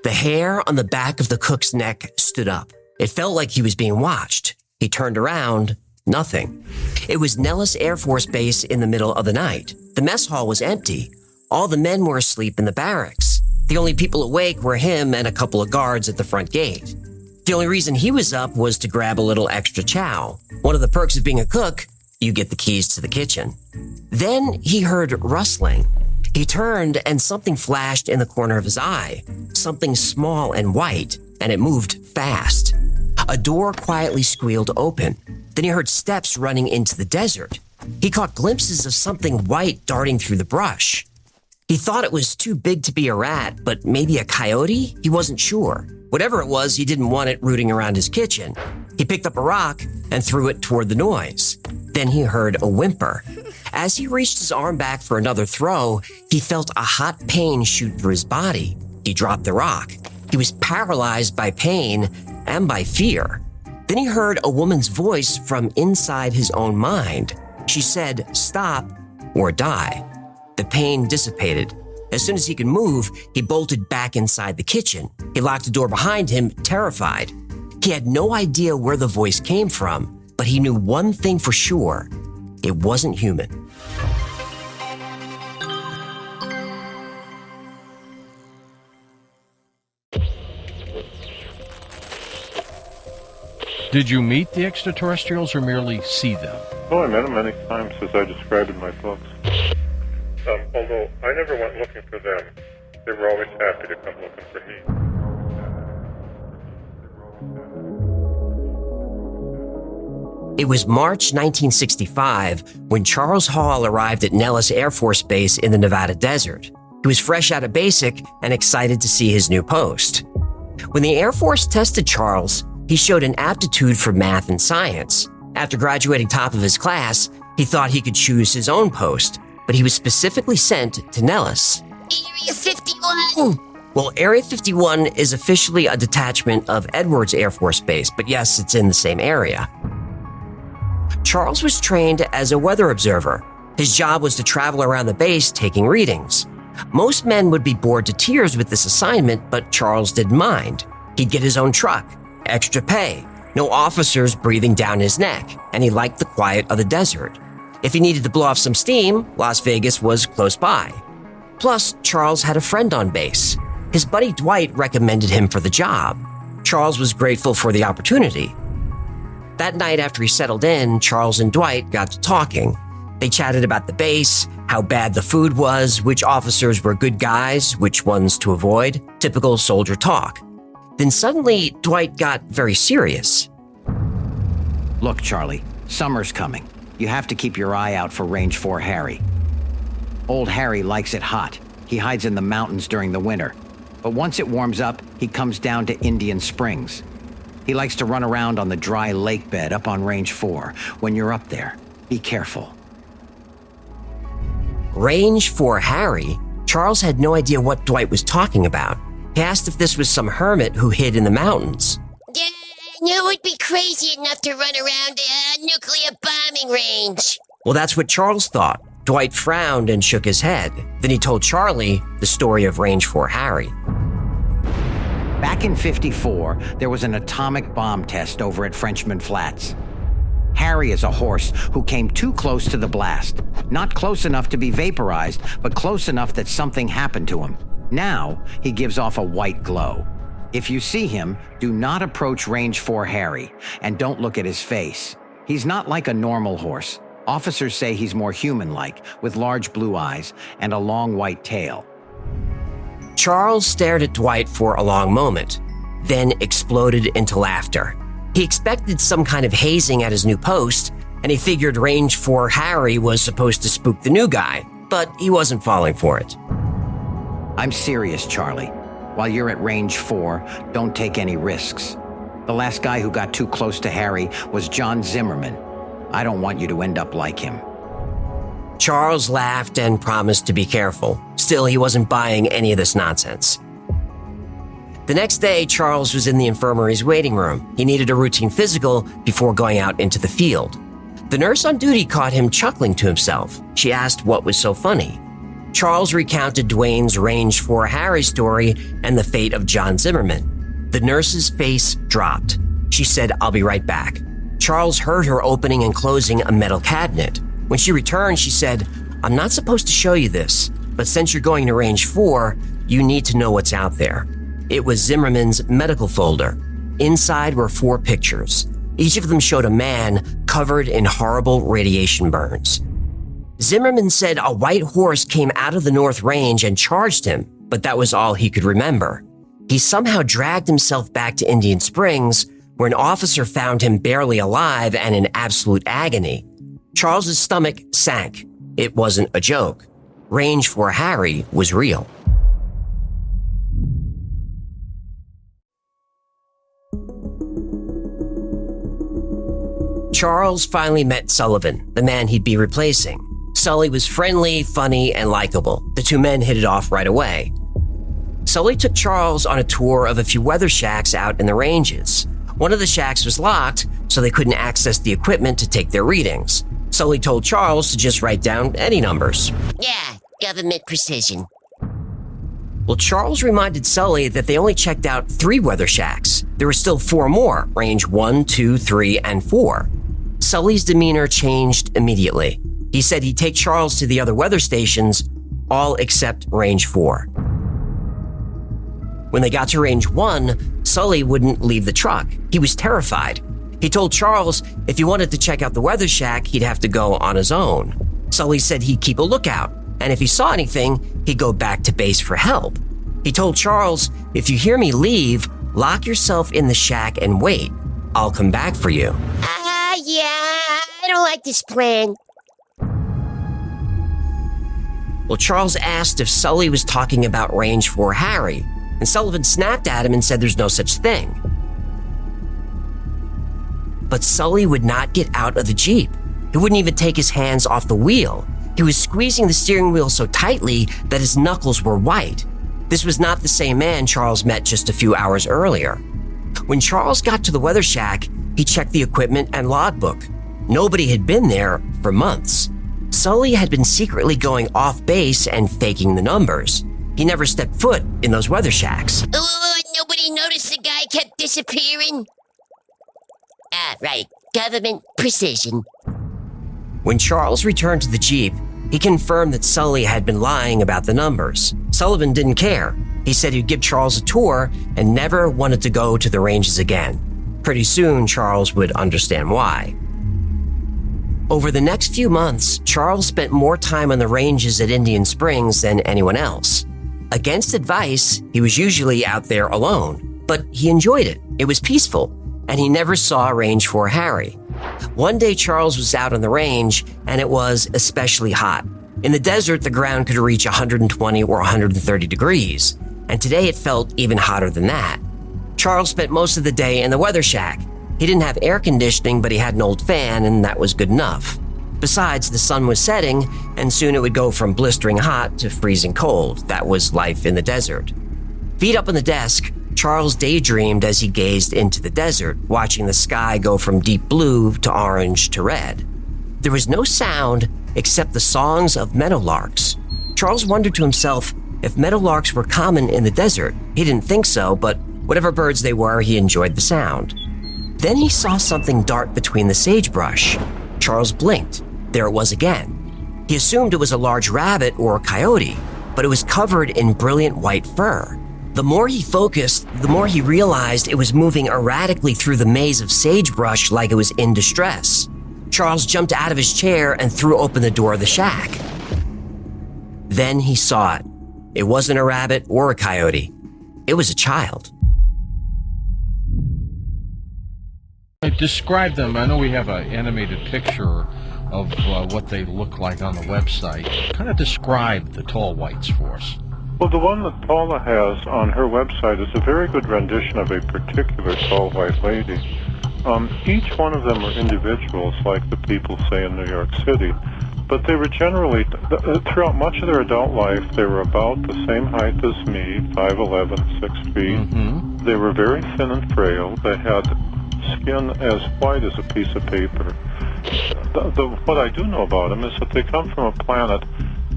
The hair on the back of the cook's neck stood up. It felt like he was being watched. He turned around. Nothing. It was Nellis Air Force Base in the middle of the night. The mess hall was empty. All the men were asleep in the barracks. The only people awake were him and a couple of guards at the front gate. The only reason he was up was to grab a little extra chow. One of the perks of being a cook, you get the keys to the kitchen. Then he heard rustling. He turned and something flashed in the corner of his eye. Something small and white, and it moved fast. A door quietly squealed open. Then he heard steps running into the desert. He caught glimpses of something white darting through the brush. He thought it was too big to be a rat, but maybe a coyote? He wasn't sure. Whatever it was, he didn't want it rooting around his kitchen. He picked up a rock and threw it toward the noise. Then he heard a whimper. As he reached his arm back for another throw, he felt a hot pain shoot through his body. He dropped the rock. He was paralyzed by pain and by fear. Then he heard a woman's voice from inside his own mind. She said, "Stop or die." The pain dissipated. As soon as he could move, he bolted back inside the kitchen. He locked the door behind him, terrified. He had no idea where the voice came from, but he knew one thing for sure. It wasn't human. Did you meet the extraterrestrials or merely see them? Oh, I met them many times, as I described in my books. Although I never went looking for them, they were always happy to come looking for me. It was March 1965 when Charles Hall arrived at Nellis Air Force Base in the Nevada desert. He was fresh out of basic and excited to see his new post. When the Air Force tested Charles, he showed an aptitude for math and science. After graduating top of his class, he thought he could choose his own post, but he was specifically sent to Nellis. Area 51! Well, Area 51 is officially a detachment of Edwards Air Force Base, but yes, it's in the same area. Charles was trained as a weather observer. His job was to travel around the base taking readings. Most men would be bored to tears with this assignment, but Charles didn't mind. He'd get his own truck, extra pay, no officers breathing down his neck, and he liked the quiet of the desert. If he needed to blow off some steam, Las Vegas was close by. Plus, Charles had a friend on base. His buddy Dwight recommended him for the job. Charles was grateful for the opportunity. That night after he settled in, Charles and Dwight got to talking. They chatted about the base, how bad the food was, which officers were good guys, which ones to avoid, typical soldier talk. Then suddenly, Dwight got very serious. Look, Charlie, summer's coming. You have to keep your eye out for Range 4 Harry. Old Harry likes it hot. He hides in the mountains during the winter. But once it warms up, he comes down to Indian Springs. He likes to run around on the dry lake bed up on Range 4. When you're up there, be careful. Range 4 Harry? Charles had no idea what Dwight was talking about. He asked if this was some hermit who hid in the mountains. Yeah, I knew it would be crazy enough to run around a nuclear bombing range. Well, that's what Charles thought. Dwight frowned and shook his head. Then he told Charlie the story of Range 4 Harry. Back in '54, there was an atomic bomb test over at Frenchman Flats. Harry is a horse who came too close to the blast. Not close enough to be vaporized, but close enough that something happened to him. Now, he gives off a white glow. If you see him, do not approach Range 4 Harry, and don't look at his face. He's not like a normal horse. Officers say he's more human-like, with large blue eyes and a long white tail. Charles stared at Dwight for a long moment, then exploded into laughter. He expected some kind of hazing at his new post, and he figured Range 4 Harry was supposed to spook the new guy, but he wasn't falling for it. I'm serious, Charlie. While you're at Range 4, don't take any risks. The last guy who got too close to Harry was John Zimmerman. I don't want you to end up like him. Charles laughed and promised to be careful. Still, he wasn't buying any of this nonsense. The next day, Charles was in the infirmary's waiting room. He needed a routine physical before going out into the field. The nurse on duty caught him chuckling to himself. She asked what was so funny. Charles recounted Dwayne's Range 4 Harry story and the fate of John Zimmerman. The nurse's face dropped. She said, "I'll be right back." Charles heard her opening and closing a metal cabinet. When she returned, she said, "I'm not supposed to show you this, but since you're going to Range 4, you need to know what's out there." It was Zimmerman's medical folder. Inside were 4 pictures. Each of them showed a man covered in horrible radiation burns. Zimmerman said a white horse came out of the North Range and charged him, but that was all he could remember. He somehow dragged himself back to Indian Springs, where an officer found him barely alive and in absolute agony. Charles's stomach sank. It wasn't a joke. Range 4 Harry was real. Charles finally met Sullivan, the man he'd be replacing. Sully was friendly, funny, and likable. The 2 men hit it off right away. Sully took Charles on a tour of a few weather shacks out in the ranges. One of the shacks was locked, so they couldn't access the equipment to take their readings. Sully told Charles to just write down any numbers. Yeah, government precision. Well, Charles reminded Sully that they only checked out 3 weather shacks. There were still 4 more, range 1, 2, 3, and 4. Sully's demeanor changed immediately. He said he'd take Charles to the other weather stations, all except range 4. When they got to range 1, Sully wouldn't leave the truck. He was terrified. He told Charles if he wanted to check out the weather shack, he'd have to go on his own. Sully said he'd keep a lookout, and if he saw anything, he'd go back to base for help. He told Charles, "If you hear me leave, lock yourself in the shack and wait. I'll come back for you." Yeah, I don't like this plan. Well, Charles asked if Sully was talking about Range 4 Harry, and Sullivan snapped at him and said there's no such thing. But Sully would not get out of the Jeep. He wouldn't even take his hands off the wheel. He was squeezing the steering wheel so tightly that his knuckles were white. This was not the same man Charles met just a few hours earlier. When Charles got to the weather shack, he checked the equipment and logbook. Nobody had been there for months. Sully had been secretly going off base and faking the numbers. He never stepped foot in those weather shacks. Nobody noticed the guy kept disappearing? Ah, right. Government precision. When Charles returned to the Jeep, he confirmed that Sully had been lying about the numbers. Sullivan didn't care. He said he'd give Charles a tour and never wanted to go to the ranges again. Pretty soon, Charles would understand why. Over the next few months, Charles spent more time on the ranges at Indian Springs than anyone else. Against advice, he was usually out there alone, but he enjoyed it. It was peaceful, and he never saw Range 4 Harry. One day, Charles was out on the range, and it was especially hot. In the desert, the ground could reach 120 or 130 degrees, and today it felt even hotter than that. Charles spent most of the day in the weather shack. He didn't have air conditioning, but he had an old fan, and that was good enough. Besides, the sun was setting, and soon it would go from blistering hot to freezing cold. That was life in the desert. Feet up on the desk, Charles daydreamed as he gazed into the desert, watching the sky go from deep blue to orange to red. There was no sound except the songs of meadowlarks. Charles wondered to himself if meadowlarks were common in the desert. He didn't think so, but whatever birds they were, he enjoyed the sound. Then he saw something dart between the sagebrush. Charles blinked. There it was again. He assumed it was a large rabbit or a coyote, but it was covered in brilliant white fur. The more he focused, the more he realized it was moving erratically through the maze of sagebrush like it was in distress. Charles jumped out of his chair and threw open the door of the shack. Then he saw it. It wasn't a rabbit or a coyote. It was a child. Describe them. I know we have an animated picture of what they look like on the website. Kind of describe the tall whites for us. Well, the one that Paula has on her website is a very good rendition of a particular tall white lady. Each one of them were individuals, like the people say in New York City, but they were generally, throughout much of their adult life, they were about the same height as me, 5'11", 6 feet. Mm-hmm. They were very thin and frail. They had skin as white as a piece of paper. What I do know about them is that they come from a planet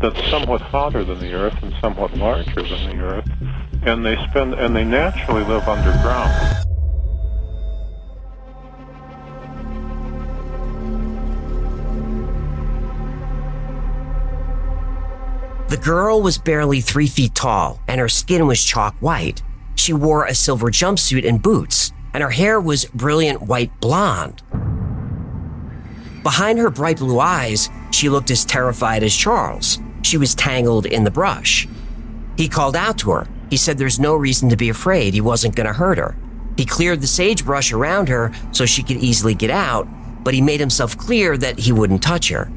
that's somewhat hotter than the Earth and somewhat larger than the Earth, and they naturally live underground. The girl was barely 3 feet tall, and her skin was chalk white. She wore a silver jumpsuit and boots, and her hair was brilliant white blonde. Behind her bright blue eyes, she looked as terrified as Charles. She was tangled in the brush. He called out to her. He said there's no reason to be afraid. He wasn't going to hurt her. He cleared the sagebrush around her so she could easily get out, but he made himself clear that he wouldn't touch her.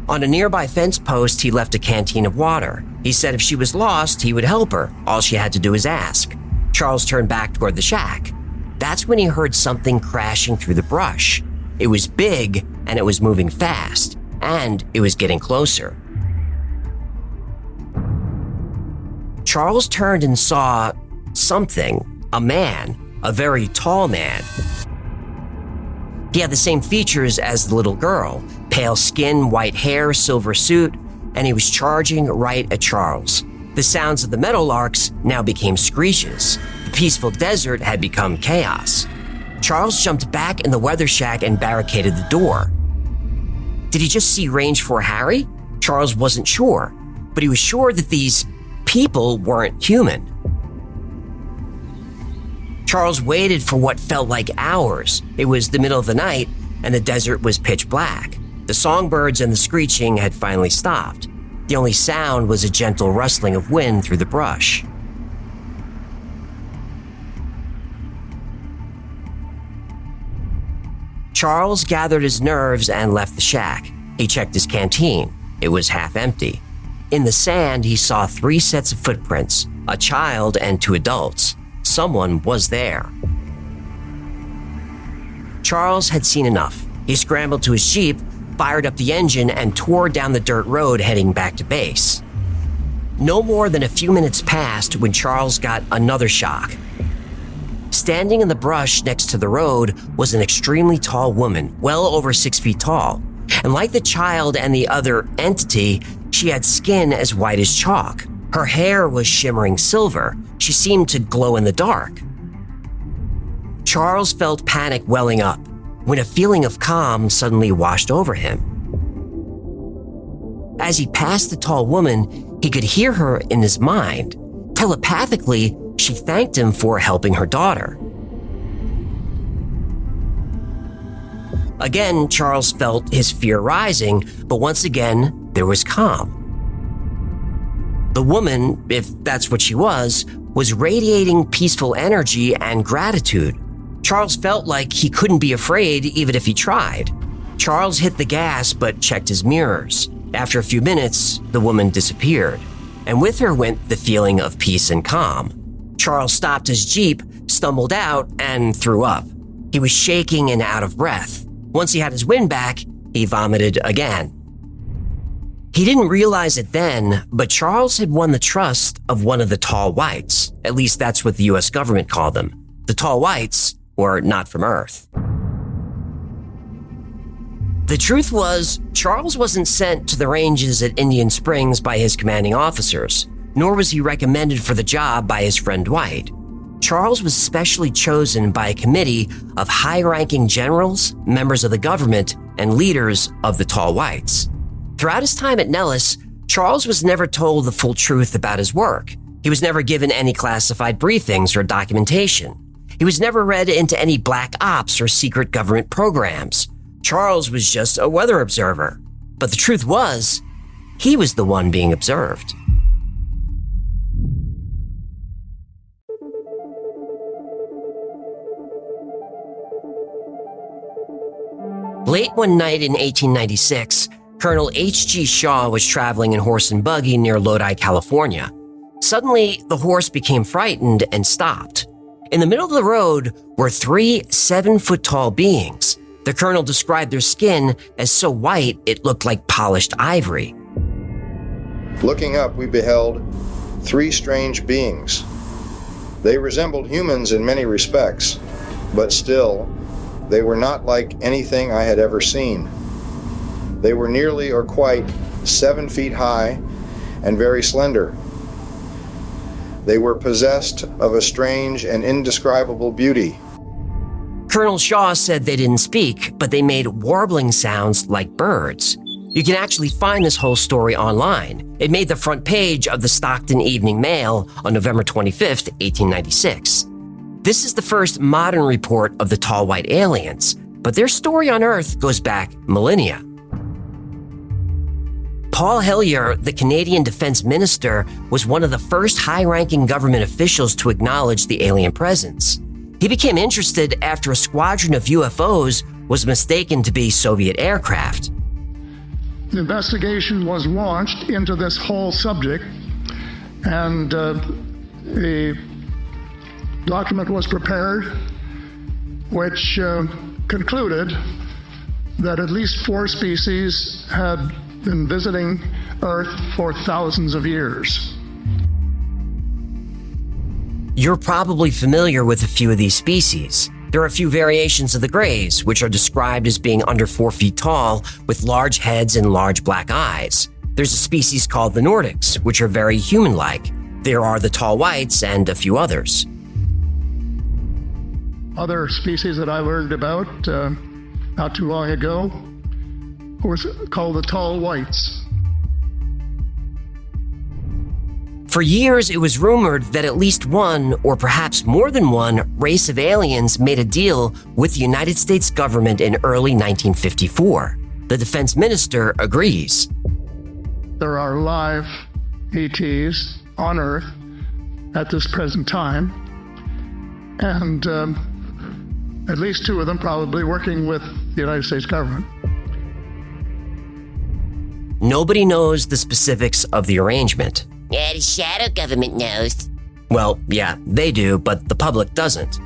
On a nearby fence post, he left a canteen of water. He said if she was lost, he would help her. All she had to do is ask. Charles turned back toward the shack. That's when he heard something crashing through the brush. It was big, and it was moving fast, and it was getting closer. Charles turned and saw something, a man, a very tall man. He had the same features as the little girl, pale skin, white hair, silver suit, and he was charging right at Charles. The sounds of the meadowlarks now became screeches. The peaceful desert had become chaos. Charles jumped back in the weather shack and barricaded the door. Did he just see Range 4 Harry? Charles wasn't sure, but he was sure that these people weren't human. Charles waited for what felt like hours. It was the middle of the night, and the desert was pitch black. The songbirds and the screeching had finally stopped. The only sound was a gentle rustling of wind through the brush. Charles gathered his nerves and left the shack. He checked his canteen. It was half empty. In the sand, he saw 3 sets of footprints, a child and 2 adults. Someone was there. Charles had seen enough. He scrambled to his Jeep, fired up the engine, and tore down the dirt road heading back to base. No more than a few minutes passed when Charles got another shock. Standing in the brush next to the road was an extremely tall woman, well over 6 feet tall. And like the child and the other entity, she had skin as white as chalk. Her hair was shimmering silver. She seemed to glow in the dark. Charles felt panic welling up when a feeling of calm suddenly washed over him. As he passed the tall woman, he could hear her in his mind. Telepathically, she thanked him for helping her daughter. Again, Charles felt his fear rising, but once again, there was calm. The woman, if that's what she was radiating peaceful energy and gratitude. Charles felt like he couldn't be afraid even if he tried. Charles hit the gas but checked his mirrors. After a few minutes, the woman disappeared, and with her went the feeling of peace and calm. Charles stopped his Jeep, stumbled out, and threw up. He was shaking and out of breath. Once he had his wind back, he vomited again. He didn't realize it then, but Charles had won the trust of one of the tall whites. At least that's what the US government called them. The tall whites were not from Earth. The truth was, Charles wasn't sent to the ranges at Indian Springs by his commanding officers, nor was he recommended for the job by his friend Dwight. Charles was specially chosen by a committee of high-ranking generals, members of the government, and leaders of the tall whites. Throughout his time at Nellis, Charles was never told the full truth about his work. He was never given any classified briefings or documentation. He was never read into any black ops or secret government programs. Charles was just a weather observer. But the truth was, he was the one being observed. Late one night in 1896, Colonel H.G. Shaw was traveling in horse and buggy near Lodi, California. Suddenly, the horse became frightened and stopped. In the middle of the road were 3 7-foot-tall beings. The colonel described their skin as so white it looked like polished ivory. Looking up, we beheld 3 strange beings. They resembled humans in many respects, but still, they were not like anything I had ever seen. They were nearly or quite 7 feet high and very slender. They were possessed of a strange and indescribable beauty. Colonel Shaw said they didn't speak, but they made warbling sounds like birds. You can actually find this whole story online. It made the front page of the Stockton Evening Mail on November 25th, 1896. This is the first modern report of the tall white aliens, but their story on Earth goes back millennia. Paul Hellyer, the Canadian Defense Minister, was one of the first high-ranking government officials to acknowledge the alien presence. He became interested after a squadron of UFOs was mistaken to be Soviet aircraft. The investigation was launched into this whole subject, and a document was prepared which concluded that at least 4 species had been visiting Earth for thousands of years. You're probably familiar with a few of these species. There are a few variations of the greys, which are described as being under 4 feet tall with large heads and large black eyes. There's a species called the Nordics, which are very human-like. There are the tall whites and a few others. Other species that I learned about not too long ago was called the tall whites. For years, it was rumored that at least one, or perhaps more than one, race of aliens made a deal with the United States government in early 1954. The defense minister agrees. There are live ETs on Earth at this present time, and at least 2 of them probably working with the United States government. Nobody knows the specifics of the arrangement. Yeah, the shadow government knows. Well, yeah, they do, but the public doesn't.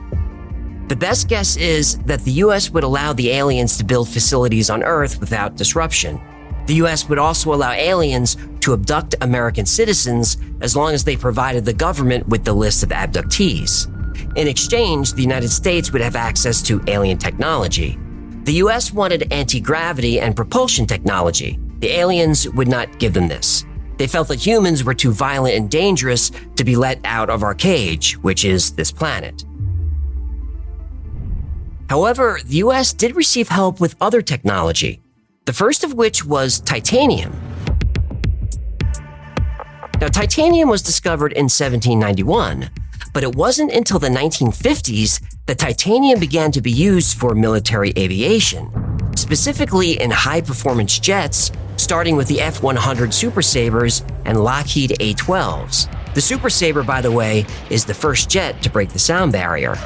The best guess is that the U.S. would allow the aliens to build facilities on Earth without disruption. The U.S. would also allow aliens to abduct American citizens as long as they provided the government with the list of abductees. In exchange, the United States would have access to alien technology. The U.S. wanted anti-gravity and propulsion technology. The aliens would not give them this. They felt that humans were too violent and dangerous to be let out of our cage, which is this planet. However, the US did receive help with other technology, the first of which was titanium. Now, titanium was discovered in 1791, but it wasn't until the 1950s that titanium began to be used for military aviation, specifically in high-performance jets, starting with the F-100 Super Sabres and Lockheed A-12s. The Super Sabre, by the way, is the first jet to break the sound barrier.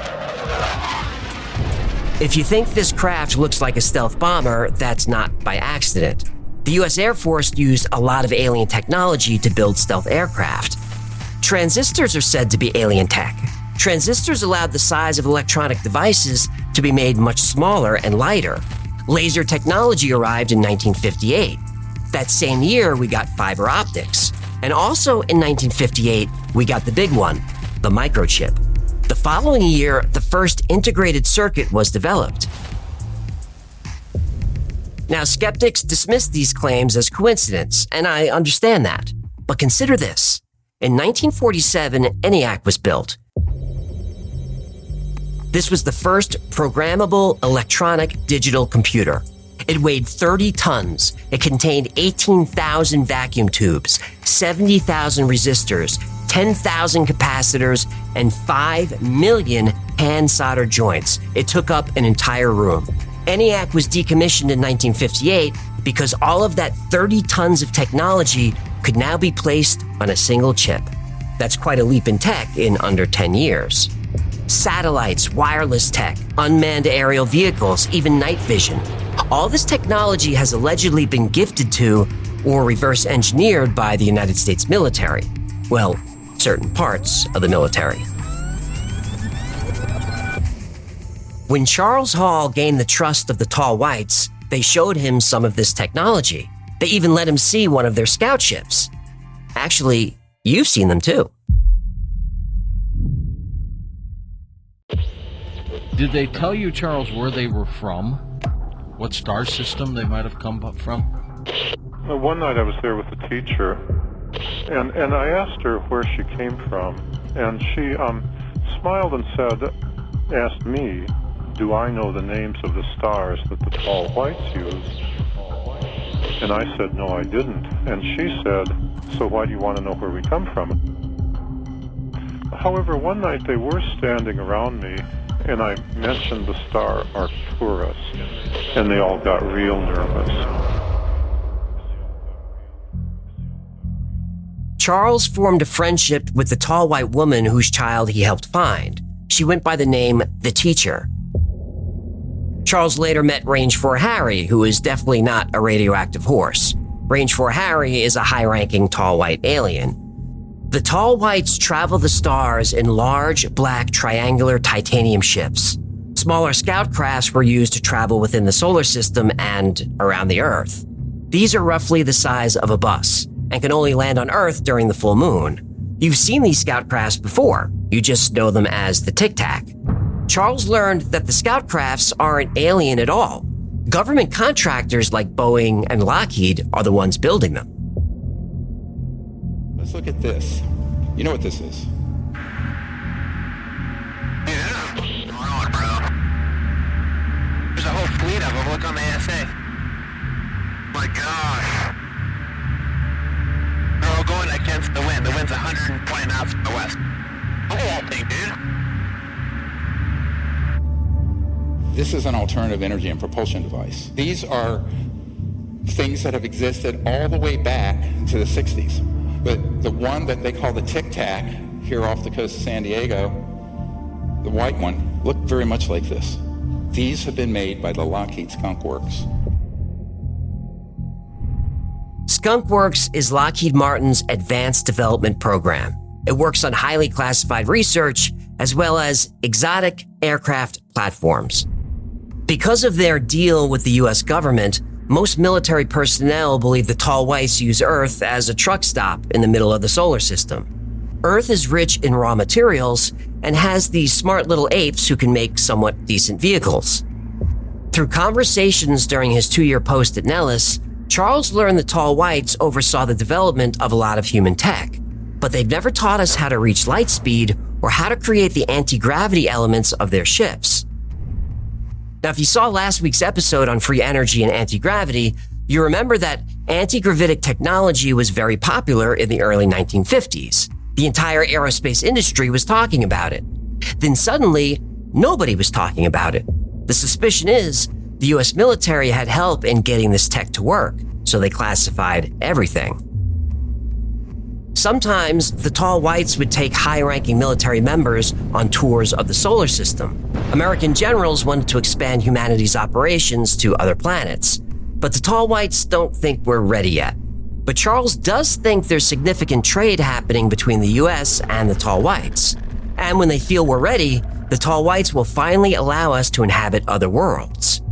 If you think this craft looks like a stealth bomber, that's not by accident. The US Air Force used a lot of alien technology to build stealth aircraft. Transistors are said to be alien tech. Transistors allowed the size of electronic devices to be made much smaller and lighter. Laser technology arrived in 1958. That same year, we got fiber optics. And also in 1958, we got the big one, the microchip. The following year, the first integrated circuit was developed. Now, skeptics dismiss these claims as coincidence, and I understand that. But consider this. In 1947, ENIAC was built. This was the first programmable electronic digital computer. It weighed 30 tons. It contained 18,000 vacuum tubes, 70,000 resistors, 10,000 capacitors, and 5 million hand-soldered joints. It took up an entire room. ENIAC was decommissioned in 1958 because all of that 30 tons of technology could now be placed on a single chip. That's quite a leap in tech in under 10 years. Satellites, wireless tech, unmanned aerial vehicles, even night vision. All this technology has allegedly been gifted to or reverse engineered by the United States military. Well, certain parts of the military. When Charles Hall gained the trust of the Tall Whites, they showed him some of this technology. They even let him see one of their scout ships. Actually, you've seen them too. Did they tell you, Charles, where they were from? What star system they might have come up from? One night I was there with the teacher, and I asked her where she came from, and she smiled and asked me, do I know the names of the stars that the tall whites use? And I said, no, I didn't. And she said, so why do you want to know where we come from? However, one night they were standing around me, and I mentioned the star Arcturus, and they all got real nervous. Charles formed a friendship with the tall white woman whose child he helped find. She went by the name The Teacher. Charles later met Range 4 Harry, who is definitely not a radioactive horse. Range 4 Harry is a high-ranking tall white alien. The tall whites travel the stars in large, black, triangular titanium ships. Smaller scout crafts were used to travel within the solar system and around the Earth. These are roughly the size of a bus and can only land on Earth during the full moon. You've seen these scout crafts before. You just know them as the Tic Tac. Charles learned that the scout crafts aren't alien at all. Government contractors like Boeing and Lockheed are the ones building them. Let's look at this. You know what this is? Yeah, what's going on, bro? There's a whole fleet of them. Look on the ASA. My gosh. They're all going against the wind. The wind's 120 knots from the west. Look at that thing, dude. This is an alternative energy and propulsion device. These are things that have existed all the way back to the 60s. But the one that they call the Tic Tac here off the coast of San Diego, the white one, looked very much like this. These have been made by the Lockheed Skunk Works. Skunk Works is Lockheed Martin's advanced development program. It works on highly classified research as well as exotic aircraft platforms. Because of their deal with the U.S. government, most military personnel believe the tall whites use Earth as a truck stop in the middle of the solar system. Earth is rich in raw materials and has these smart little apes who can make somewhat decent vehicles. Through conversations during his 2-year post at Nellis, Charles learned the tall whites oversaw the development of a lot of human tech, but they've never taught us how to reach light speed or how to create the anti-gravity elements of their ships. Now, if you saw last week's episode on free energy and anti-gravity, you remember that anti-gravitic technology was very popular in the early 1950s. The entire aerospace industry was talking about it. Then suddenly, nobody was talking about it. The suspicion is the US military had help in getting this tech to work, so they classified everything. Sometimes, the tall whites would take high-ranking military members on tours of the solar system. American generals wanted to expand humanity's operations to other planets, but the tall whites don't think we're ready yet. But Charles does think there's significant trade happening between the US and the tall whites. And when they feel we're ready, the tall whites will finally allow us to inhabit other worlds.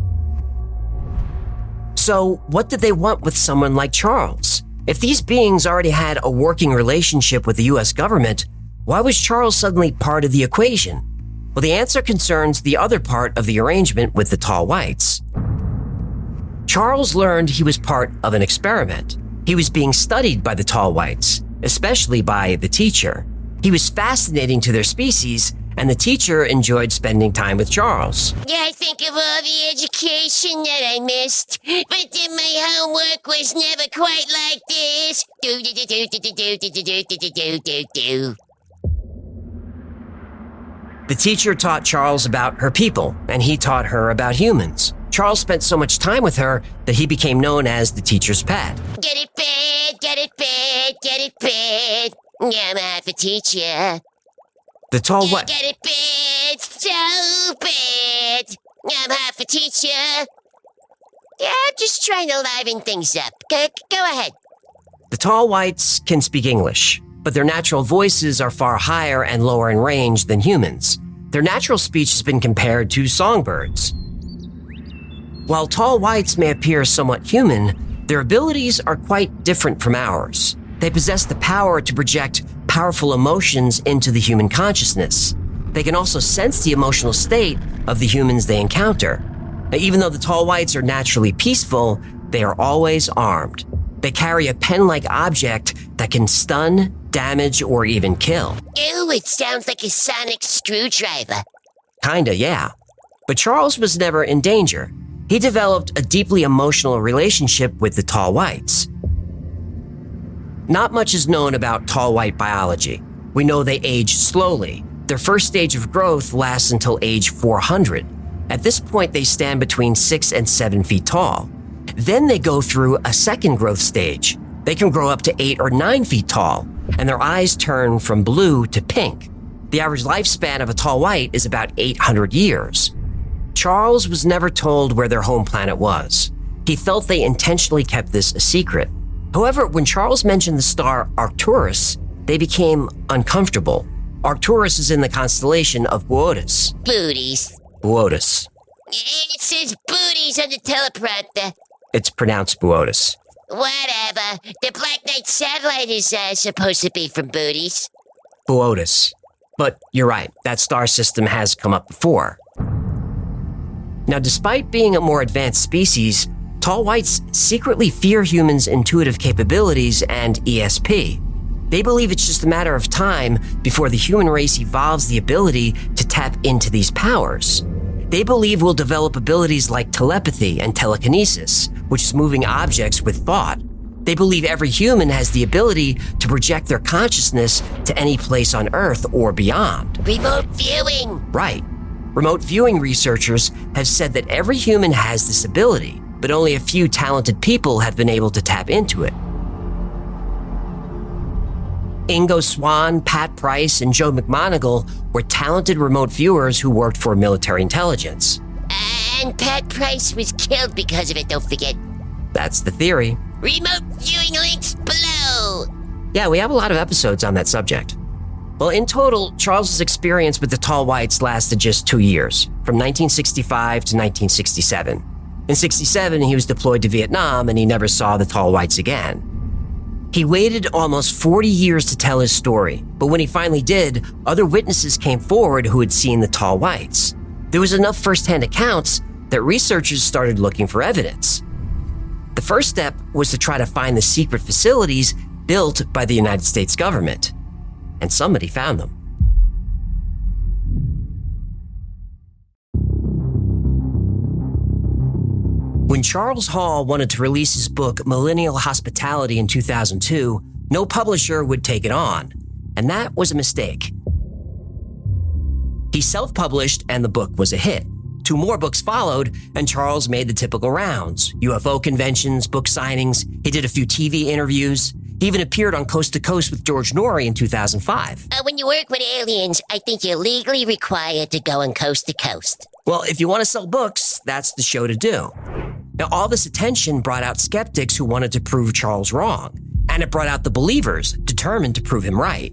So, what did they want with someone like Charles? If these beings already had a working relationship with the US government, why was Charles suddenly part of the equation? Well, the answer concerns the other part of the arrangement with the tall whites. Charles learned he was part of an experiment. He was being studied by the tall whites, especially by the teacher. He was fascinating to their species, and the teacher enjoyed spending time with Charles. Yeah, I think of all the education that I missed, but then my homework was never quite like this. The teacher taught Charles about her people, and he taught her about humans. Charles spent so much time with her that he became known as the teacher's pet. Get it bad, get it bad, get it bad. I'm half a teacher. The tall white... Get it bad, so bad. I'm half a teacher. Yeah, I'm just trying to liven things up. Go ahead. The tall whites can speak English, but their natural voices are far higher and lower in range than humans. Their natural speech has been compared to songbirds. While tall whites may appear somewhat human, their abilities are quite different from ours. They possess the power to project powerful emotions into the human consciousness. They can also sense the emotional state of the humans they encounter. Now, even though the tall whites are naturally peaceful, they are always armed. They carry a pen-like object that can stun, damage, or even kill. Ew, it sounds like a sonic screwdriver. Kinda, yeah. But Charles was never in danger. He developed a deeply emotional relationship with the tall whites. Not much is known about tall white biology. We know they age slowly. Their first stage of growth lasts until age 400. At this point, they stand between 6 and 7 feet tall. Then they go through a second growth stage. They can grow up to 8 or 9 feet tall, and their eyes turn from blue to pink. The average lifespan of a tall white is about 800 years. Charles was never told where their home planet was. He felt they intentionally kept this a secret. However, when Charles mentioned the star Arcturus, they became uncomfortable. Arcturus is in the constellation of Boötis. Booties. Boötis. It says booties on the teleprompter. It's pronounced Boötis. Whatever. The Black Knight satellite is supposed to be from booties. Boötis. But you're right, that star system has come up before. Now, despite being a more advanced species, tall whites secretly fear humans' intuitive capabilities and ESP. They believe it's just a matter of time before the human race evolves the ability to tap into these powers. They believe we'll develop abilities like telepathy and telekinesis, which is moving objects with thought. They believe every human has the ability to project their consciousness to any place on Earth or beyond. Remote viewing. Right. Remote viewing researchers have said that every human has this ability, but only a few talented people have been able to tap into it. Ingo Swann, Pat Price, and Joe McMoneagle were talented remote viewers who worked for military intelligence. And Pat Price was killed because of it, don't forget. That's the theory. Remote viewing links below. Yeah, we have a lot of episodes on that subject. Well, in total, Charles's experience with the tall whites lasted just 2 years, from 1965 to 1967. In 67, he was deployed to Vietnam and he never saw the tall whites again. He waited almost 40 years to tell his story, but when he finally did, other witnesses came forward who had seen the tall whites. There was enough first-hand accounts that researchers started looking for evidence. The first step was to try to find the secret facilities built by the United States government. And somebody found them. When Charles Hall wanted to release his book Millennial Hospitality in 2002, no publisher would take it on, and that was a mistake. He self-published and the book was a hit. 2 more books followed, and Charles made the typical rounds: UFO conventions, book signings. He did a few TV interviews. He even appeared on Coast to Coast with George Norrie in 2005. When you work with aliens, I think you're legally required to go on Coast to Coast. Well, if you want to sell books, that's the show to do. Now, all this attention brought out skeptics who wanted to prove Charles wrong, and it brought out the believers determined to prove him right.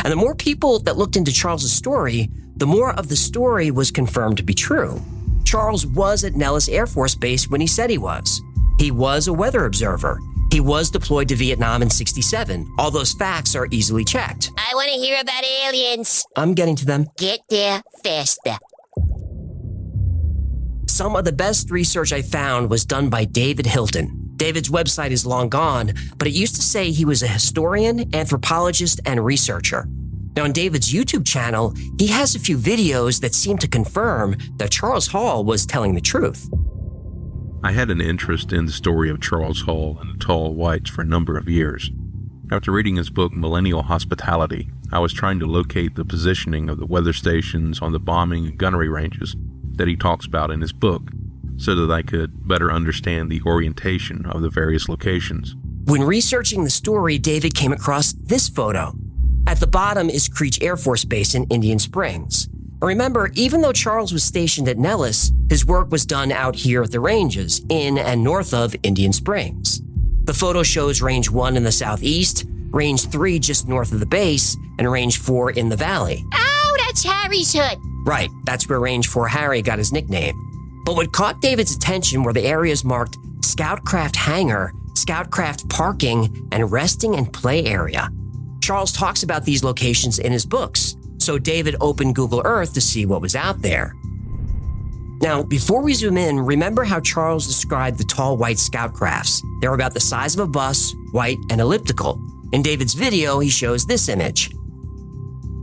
And the more people that looked into Charles's story, the more of the story was confirmed to be true. Charles was at Nellis Air Force Base when he said he was. He was a weather observer. He was deployed to Vietnam in 67. All those facts are easily checked. I want to hear about aliens. I'm getting to them. Get there faster. Some of the best research I found was done by David Hilton. David's website is long gone, but it used to say he was a historian, anthropologist, and researcher. Now, on David's YouTube channel, he has a few videos that seem to confirm that Charles Hall was telling the truth. I had an interest in the story of Charles Hall and the tall whites for a number of years. After reading his book Millennial Hospitality, I was trying to locate the positioning of the weather stations on the bombing and gunnery ranges that he talks about in his book, so that I could better understand the orientation of the various locations. When researching the story, David came across this photo. At the bottom is Creech Air Force Base in Indian Springs. Remember, even though Charles was stationed at Nellis, his work was done out here at the ranges, in and north of Indian Springs. The photo shows Range 1 in the southeast, Range 3 just north of the base, and Range 4 in the valley. Oh, that's Harry's hood. Right, that's where Range 4 Harry got his nickname. But what caught David's attention were the areas marked Scoutcraft Hangar, Scoutcraft Parking, and Resting and Play Area. Charles talks about these locations in his books, so David opened Google Earth to see what was out there. Now, before we zoom in, remember how Charles described the tall white scout crafts. They're about the size of a bus, white and elliptical. In David's video, he shows this image.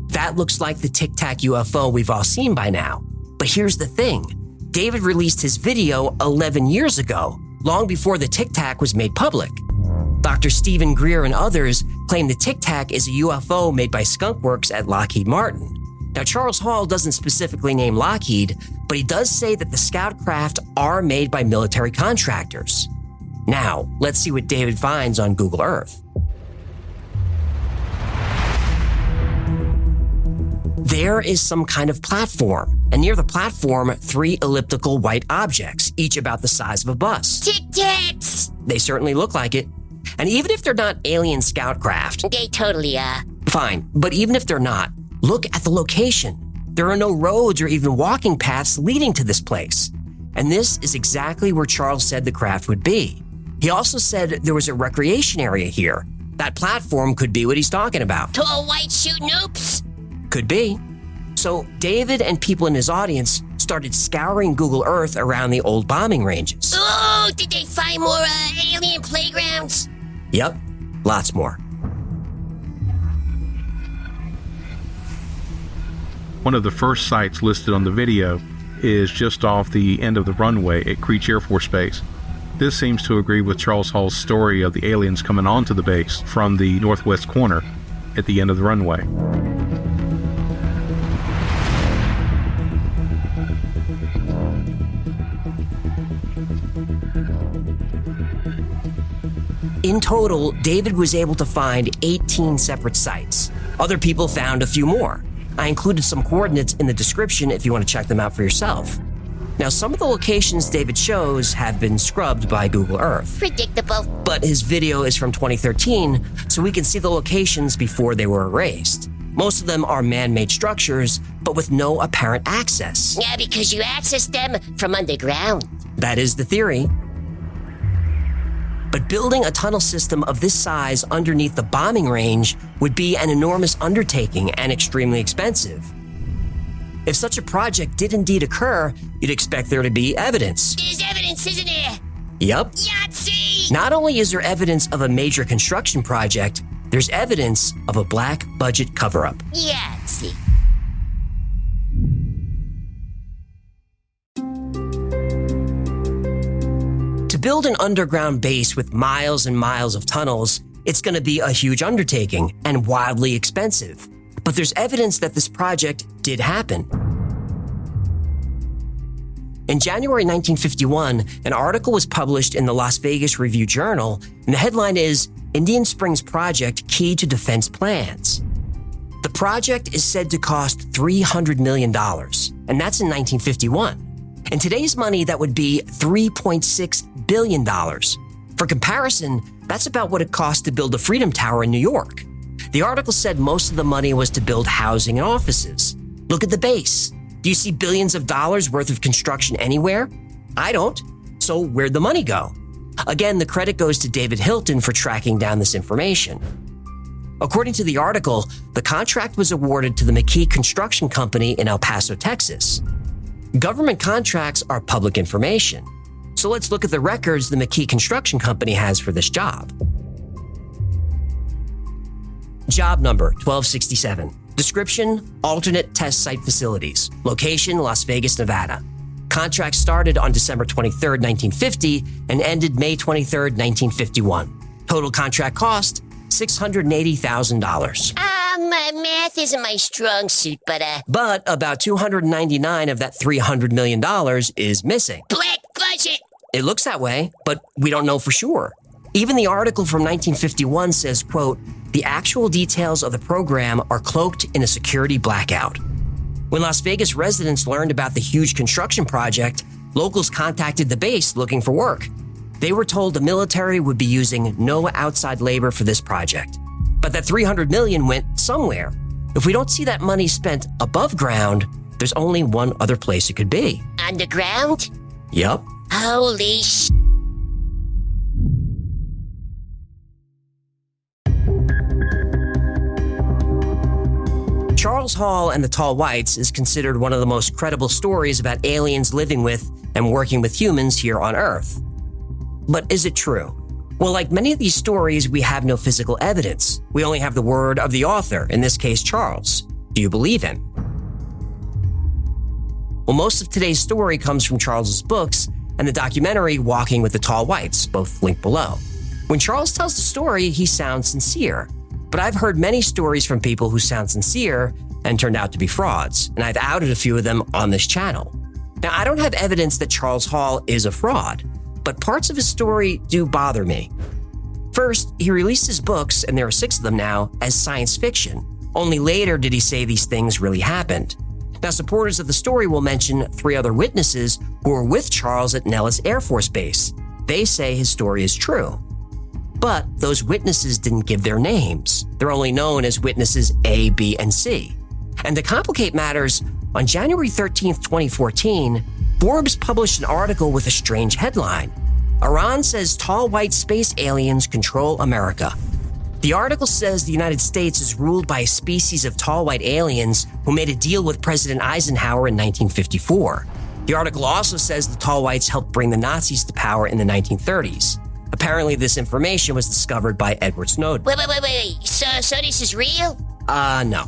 That looks like the Tic Tac UFO we've all seen by now. But here's the thing. David released his video 11 years ago, long before the Tic Tac was made public. Dr. Stephen Greer and others claim the Tic Tac is a UFO made by Skunk Works at Lockheed Martin. Now, Charles Hall doesn't specifically name Lockheed, but he does say that the scout craft are made by military contractors. Now, let's see what David finds on Google Earth. There is some kind of platform, and near the platform, 3 elliptical white objects, each about the size of a bus. Tic-tacs! They certainly look like it. And even if they're not alien scout craft... They totally are. Fine, but even if they're not, look at the location. There are no roads or even walking paths leading to this place. And this is exactly where Charles said the craft would be. He also said there was a recreation area here. That platform could be what he's talking about. Tall white shooting oops? Could be. So David and people in his audience started scouring Google Earth around the old bombing ranges. Oh, did they find more alien playgrounds? Yep, lots more. One of the first sites listed on the video is just off the end of the runway at Creech Air Force Base. This seems to agree with Charles Hall's story of the aliens coming onto the base from the northwest corner at the end of the runway. In total, David was able to find 18 separate sites. Other people found a few more. I included some coordinates in the description if you want to check them out for yourself. Now, some of the locations David shows have been scrubbed by Google Earth. Predictable. But his video is from 2013, so we can see the locations before they were erased. Most of them are man-made structures, but with no apparent access. Yeah, because you access them from underground. That is the theory. But building a tunnel system of this size underneath the bombing range would be an enormous undertaking and extremely expensive. If such a project did indeed occur, you'd expect there to be evidence. There's evidence, isn't there? Yep. Yahtzee! Not only is there evidence of a major construction project, there's evidence of a black budget cover-up. Yahtzee. To build an underground base with miles and miles of tunnels, it's going to be a huge undertaking and wildly expensive. But there's evidence that this project did happen. In January 1951, an article was published in the Las Vegas Review-Journal, and the headline is, Indian Springs Project Key to Defense Plans. The project is said to cost $300 million, and that's in 1951. In today's money, that would be $3.6 billion. For comparison, that's about what it cost to build the Freedom Tower in New York. The article said most of the money was to build housing and offices. Look at the base. Do you see billions of dollars worth of construction anywhere? I don't. So where'd the money go? Again, the credit goes to David Hilton for tracking down this information. According to the article, the contract was awarded to the McKee Construction Company in El Paso, Texas. Government contracts are public information. So let's look at the records the McKee Construction Company has for this job. Job number 1267. Description, alternate test site facilities. Location, Las Vegas, Nevada. Contract started on December 23, 1950 and ended May 23, 1951. Total contract cost, $680,000. My math isn't my strong suit, but about 299 of that $300 million is missing. Black budget! It looks that way, but we don't know for sure. Even the article from 1951 says, quote, the actual details of the program are cloaked in a security blackout. When Las Vegas residents learned about the huge construction project, locals contacted the base looking for work. They were told the military would be using no outside labor for this project. But that $300 million went somewhere. If we don't see that money spent above ground, there's only one other place it could be. Underground? Yup. Holy sh... Charles Charles Hall and the Tall Whites is considered one of the most credible stories about aliens living with and working with humans here on Earth. But is it true? Well, like many of these stories, we have no physical evidence. We only have the word of the author, in this case, Charles. Do you believe him? Well, most of today's story comes from Charles's books and the documentary Walking with the Tall Whites, both linked below. When Charles tells the story, he sounds sincere. But I've heard many stories from people who sound sincere and turned out to be frauds, and I've outed a few of them on this channel. Now, I don't have evidence that Charles Hall is a fraud, but parts of his story do bother me. First, he released his books, and there are 6 of them now, as science fiction. Only later did he say these things really happened. Now, supporters of the story will mention 3 other witnesses who were with Charles at Nellis Air Force Base. They say his story is true. But those witnesses didn't give their names. They're only known as witnesses A, B, and C. And to complicate matters, on January 13th, 2014, Forbes published an article with a strange headline. Iran says tall white space aliens control America. The article says the United States is ruled by a species of tall white aliens who made a deal with President Eisenhower in 1954. The article also says the tall whites helped bring the Nazis to power in the 1930s. Apparently, this information was discovered by Edward Snowden. Wait. So this is real? No.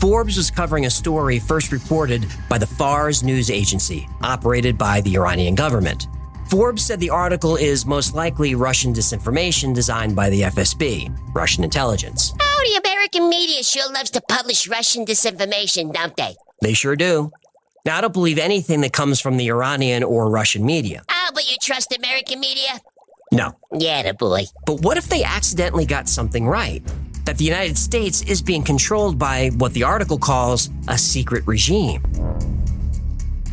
Forbes was covering a story first reported by the Fars news agency, operated by the Iranian government. Forbes said the article is most likely Russian disinformation designed by the FSB, Russian intelligence. Oh, the American media sure loves to publish Russian disinformation, don't they? They sure do. Now, I don't believe anything that comes from the Iranian or Russian media. Oh, but you trust American media? No. Yeah, the boy. But what if they accidentally got something right? That the United States is being controlled by what the article calls a secret regime.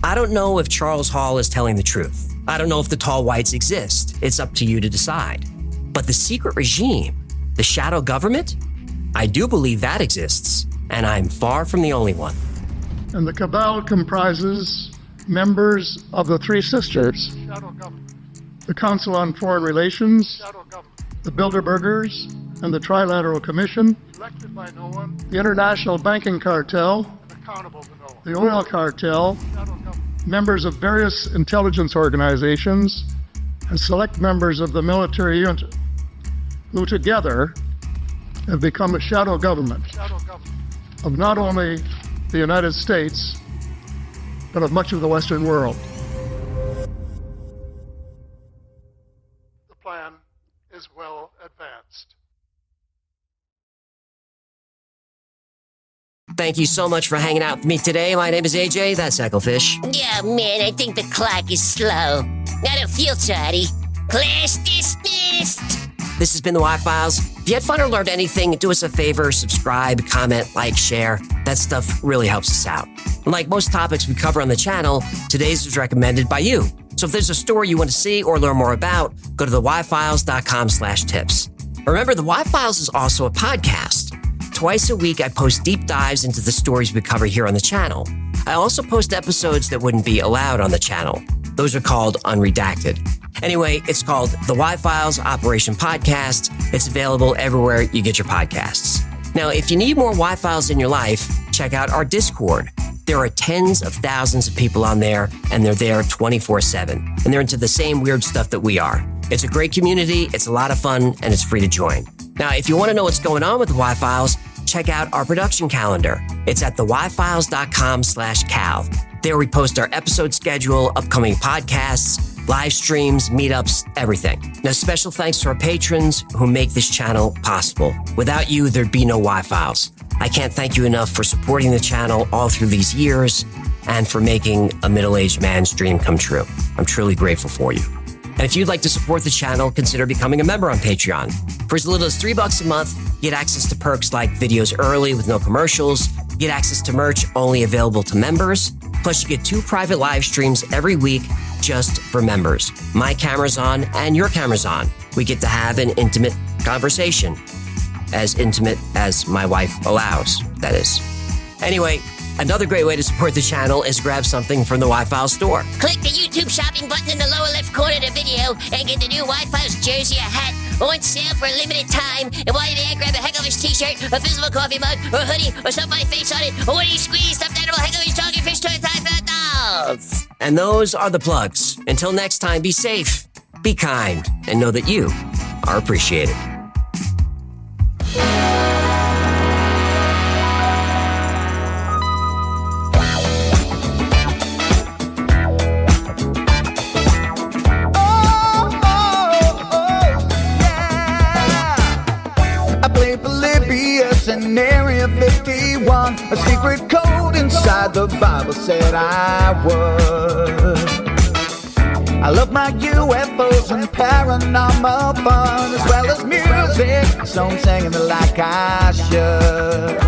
I don't know if Charles Hall is telling the truth. I don't know if the tall whites exist. It's up to you to decide. But the secret regime, the shadow government, I do believe that exists, and I'm far from the only one. And the cabal comprises members of the 3 sisters, the Council on Foreign Relations, the Bilderbergers, and the Trilateral Commission, the International Banking Cartel, the Oil Cartel, members of various intelligence organizations, and select members of the military unit, who together have become a shadow government of not only the United States, but of much of the Western world. The plan is well advanced. Thank you so much for hanging out with me today. My name is AJ, that's Ecclefish. Yeah, man, I think the clock is slow. I don't feel chatty. Class dismissed. This has been the Y-Files. If you had fun or learned anything, do us a favor, subscribe, comment, like, share. That stuff really helps us out. And like most topics we cover on the channel, today's was recommended by you. So if there's a story you want to see or learn more about, go to theyfiles.com/tips. Remember, the Y-Files is also a podcast. Twice a week, I post deep dives into the stories we cover here on the channel. I also post episodes that wouldn't be allowed on the channel. Those are called unredacted. Anyway, it's called The Y-Files Operation Podcast. It's available everywhere you get your podcasts. Now, if you need more Y-Files in your life, check out our Discord. There are tens of thousands of people on there, and they're there 24/7. And they're into the same weird stuff that we are. It's a great community, it's a lot of fun, and it's free to join. Now, if you want to know what's going on with the Y-Files, check out our production calendar. It's at theyfiles.com/cal. There we post our episode schedule, upcoming podcasts, live streams, meetups, everything. Now, special thanks to our patrons who make this channel possible. Without you, there'd be no Y-Files. I can't thank you enough for supporting the channel all through these years and for making a middle-aged man's dream come true. I'm truly grateful for you. And if you'd like to support the channel, consider becoming a member on Patreon. For as little as $3 a month, you get access to perks like videos early with no commercials, you get access to merch only available to members, plus you get 2 private live streams every week just for members. My camera's on and your camera's on. We get to have an intimate conversation. As intimate as my wife allows, that is. Anyway, another great way to support the channel is grab something from the Y-Files store. Click the YouTube shopping button in the lower left corner of the video and get the new Y-Files jersey or hat on sale for a limited time. And while you're there, grab a Heckler's t-shirt, a physical coffee mug, or a hoodie, or something with my face on it, or one of these squeeze stuffed animal Heckler's doggy fish toy $5. And those are the plugs. Until next time, be safe, be kind, and know that you are appreciated. In Area 51, a secret code inside the Bible said I would. I love my UFOs and paranormal fun, as well as music, so I'm singing it like I should.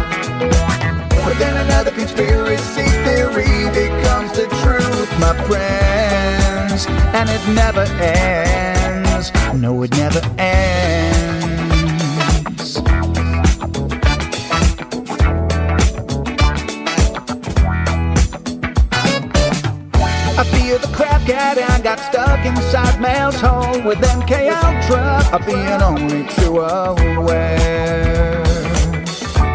But then another conspiracy theory becomes the truth, my friends, and it never ends. No, it never ends. I feel the crap cat and got stuck inside Mel's hole with MK Ultra, being only too aware.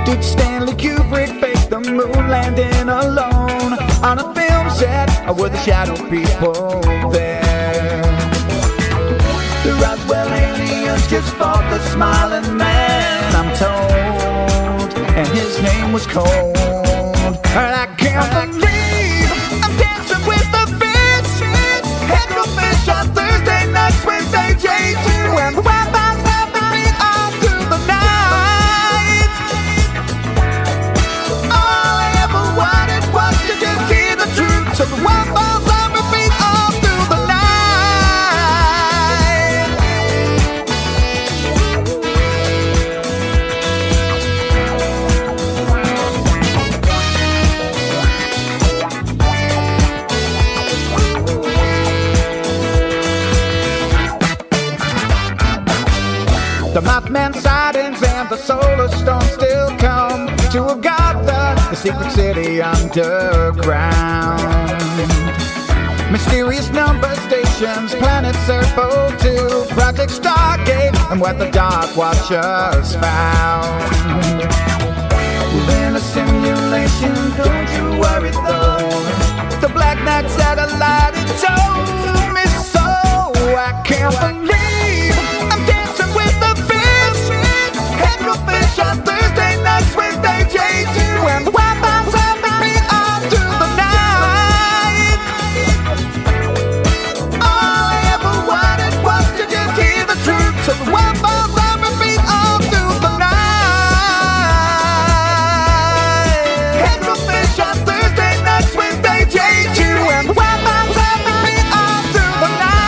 Did Stanley Kubrick fake the moon landing alone on a film set, or were the shadow people there? The Roswell aliens just fought the smiling man, I'm told, and his name was Cold. And I can't believe I'm dancing with the fish. Hecklefish on Thursday nights, Wednesday J2, and the Wi-Fi's helping me all through the night. All I ever wanted was to just hear the truth, so the Wi-Fi's helping me all through the night. The Mothman sightings and the solar storm still come to Agatha, the secret city underground. Mysterious number stations, planet Serpo 2, Project Stargate, and what the Dark Watchers found. We're in a simulation, don't you worry though. The Black Knight satellite, it told me so. I can't believe I'm dancing with the fish. Hecklefish on Thursday nights, Wednesday J2, and the Wi-Fi's helping me all through the night. All I ever wanted was to just hear the truth, so the Wi-Fi's helping me all through the night. Hecklefish on Thursday nights, Wednesday J2, and the Wi-Fi's helping me all through the night.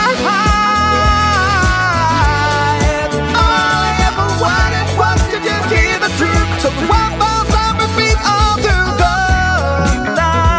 So the Wi-Fi's helping me all through the night.